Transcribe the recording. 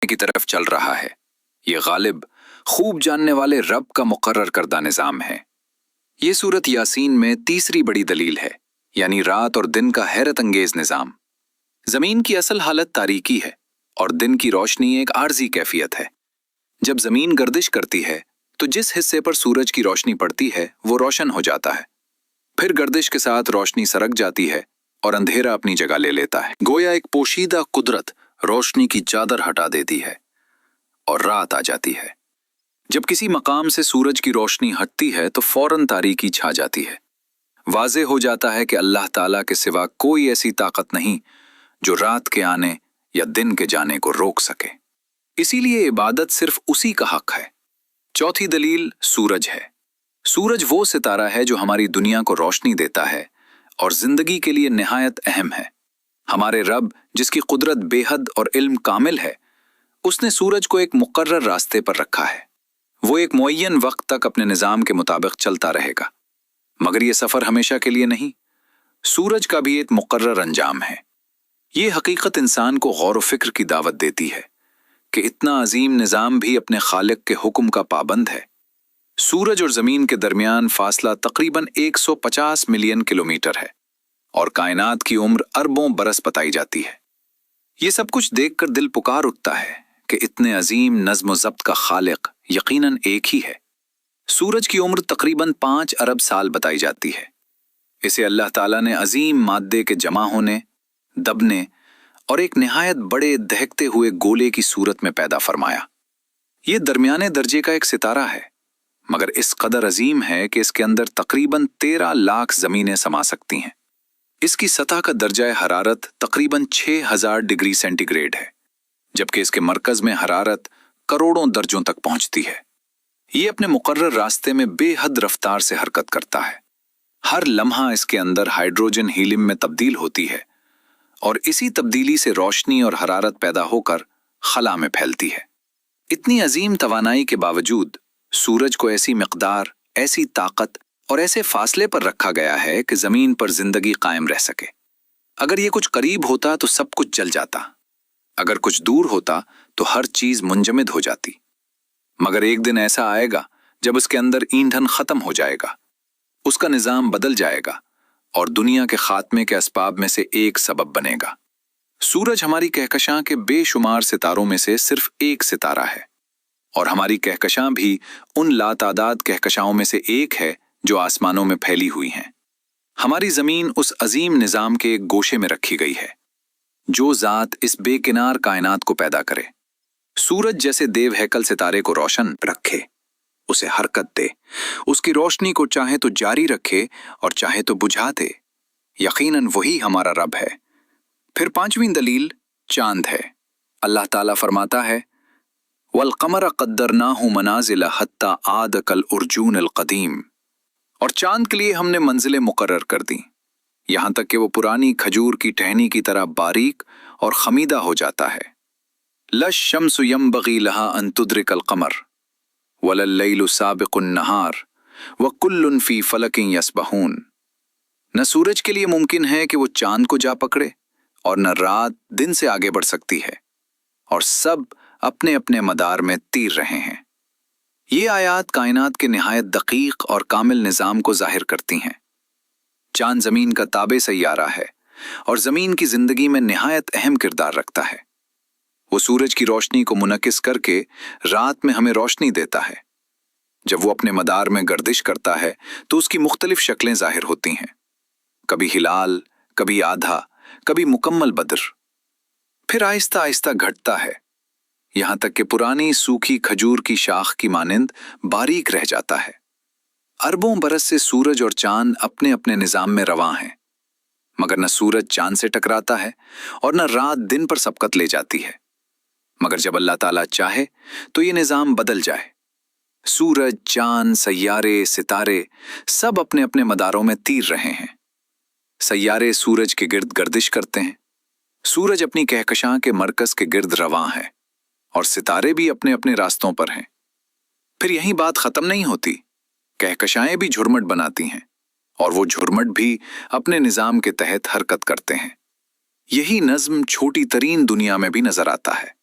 की तरफ चल रहा है। ये गालिब, खूब जानने वाले रब का मुकर्रर करदा निज़ाम है। ये सूरत यासीन में तीसरी बड़ी दलील है, यानी रात और दिन का हैरत अंगेज निज़ाम। ज़मीन की असल हालत तारीकी है और दिन की रोशनी एक आर्जी कैफियत है। जब ज़मीन गर्दिश करती है तो जिस हिस्से पर सूरज की रोशनी पड़ती है वो रोशन हो जाता है। फिर गर्दिश के साथ रोशनी सरक जाती है और अंधेरा अपनी जगह ले लेता है। गोया एक पोशीदा कुदरत रोशनी की चादर हटा देती है और रात आ जाती है। जब किसी मकाम से सूरज की रोशनी हटती है तो फौरन तारीकी छा जाती है। वाज़े हो जाता है कि अल्लाह ताला के सिवा कोई ऐसी ताकत नहीं जो रात के आने या दिन के जाने को रोक सके। इसीलिए इबादत सिर्फ उसी का हक है। चौथी दलील सूरज है। सूरज वो सितारा है जो हमारी दुनिया को रोशनी देता है और जिंदगी के लिए निहायत अहम है। हमारे रब, जिसकी कुदरत बेहद और इल्म कामिल है, उसने सूरज को एक मुकर्रर रास्ते पर रखा है। वो एक मुअय्यन वक्त तक अपने निज़ाम के मुताबिक चलता रहेगा, मगर ये सफ़र हमेशा के लिए नहीं। सूरज का भी एक मुकर्रर अंजाम है। ये हकीकत इंसान को गौर व फिक्र की दावत देती है कि इतना अजीम निज़ाम भी अपने खालिक के हुक्म का पाबंद है। सूरज और ज़मीन के दरमियान फासला तकरीबन 150 मिलियन किलोमीटर है और कायनात की उम्र अरबों बरस बताई जाती है। ये सब कुछ देखकर दिल पुकार उठता है कि इतने अजीम नज़्म व ज़ब्त का खालिक यकीनन एक ही है। सूरज की उम्र तकरीबन 5 अरब साल बताई जाती है। इसे अल्लाह ताला ने अजीम माद्दे के जमा होने, दबने और एक निहायत बड़े दहकते हुए गोले की सूरत में पैदा फरमाया। ये दरमियाने दर्जे का एक सितारा है, मगर इस कदर अजीम है कि इसके अंदर तकरीबन 13 लाख ज़मीनें समा सकती हैं। इसकी सतह का दर्जा हरारत तकरीबन 6000 डिग्री सेंटीग्रेड है, जबकि इसके मरकज़ में हरारत करोड़ों दर्जों तक पहुंचती है। ये अपने मुकर्रर रास्ते में बेहद रफ्तार से हरकत करता है। हर लम्हा इसके अंदर हाइड्रोजन हीलियम में तब्दील होती है और इसी तब्दीली से रोशनी और हरारत पैदा होकर खला में फैलती है। इतनी अजीम तवानाई के बावजूद सूरज को ऐसी मिकदार, ऐसी ताकत और ऐसे फासले पर रखा गया है कि ज़मीन पर जिंदगी कायम रह सके। अगर ये कुछ करीब होता तो सब कुछ जल जाता, अगर कुछ दूर होता तो हर चीज़ मुंजमद हो जाती। मगर एक दिन ऐसा आएगा जब उसके अंदर ईंधन ख़त्म हो जाएगा, उसका निज़ाम बदल जाएगा और दुनिया के खात्मे के असबाब में से एक सबब बनेगा। सूरज हमारी कहकशां के बेशुमार सितारों में से सिर्फ एक सितारा है और हमारी कहकशां भी उन लातादाद कहकशाओं में से एक है जो आसमानों में फैली हुई हैं। हमारी ज़मीन उस अजीम निज़ाम के एक गोशे में रखी गई है। जो ज़ात इस बेकिनार कायनात को पैदा करे, सूरज जैसे देव हैकल सितारे को रोशन रखे, उसे हरकत दे, उसकी रोशनी को चाहे तो जारी रखे और चाहे तो बुझा दे, यकीनन वही हमारा रब है। फिर 5वीं दलील चांद है। अल्लाह ताला फरमाता है, वल क़मर क़द्दरनाहु मनाज़िला हत्ता आद कल उर्जून अल क़दीम। और चांद के लिए हमने मंजिलें मुकर्रर कर दी, यहाँ तक कि वो पुरानी खजूर की टहनी की तरह बारीक और खमीदा हो जाता है। लश शम्सु यंबगी लहा अन तुद्रिकल क़मर वलल लैलु साबिकुन नहार व कुल्लुन फी फलकिन यसबहून। न सूरज के लिए मुमकिन है कि वो चांद को जा पकड़े और न रात दिन से आगे बढ़ सकती है, और सब अपने अपने मदार में तीर रहे हैं। ये आयात कायनात के निहायत दकीक और कामिल निज़ाम को जाहिर करती हैं। चांद ज़मीन का ताबे सैयारा है और ज़मीन की ज़िंदगी में निहायत अहम किरदार रखता है। वो सूरज की रोशनी को मुनकिस करके रात में हमें रोशनी देता है। जब वो अपने मदार में गर्दिश करता है तो उसकी मुख्तलिफ शक्लें जाहिर होती हैं, कभी हिलाल, कभी आधा, कभी मुकम्मल बद्र। फिर आहिस्ता आहिस्ता घटता है, यहाँ तक कि पुरानी सूखी खजूर की शाख की मानिंद बारीक रह जाता है। अरबों बरस से सूरज और चांद अपने अपने निज़ाम में रवां हैं, मगर न सूरज चांद से टकराता है और न रात दिन पर सबकत ले जाती है। मगर जब अल्लाह ताला चाहे तो ये निज़ाम बदल जाए। सूरज, चांद, सैयारे, सितारे सब अपने अपने मदारों में तीर रहे हैं। सैयारे सूरज के गिर्द गर्दिश करते हैं, सूरज अपनी कहकशां के मरकज के गिर्द रवां है और सितारे भी अपने अपने रास्तों पर हैं। फिर यही बात खत्म नहीं होती, कहकशाएं भी झुरमट बनाती हैं और वो झुरमट भी अपने निज़ाम के तहत हरकत करते हैं। यही नज़्म छोटी तरीन दुनिया में भी नजर आता है।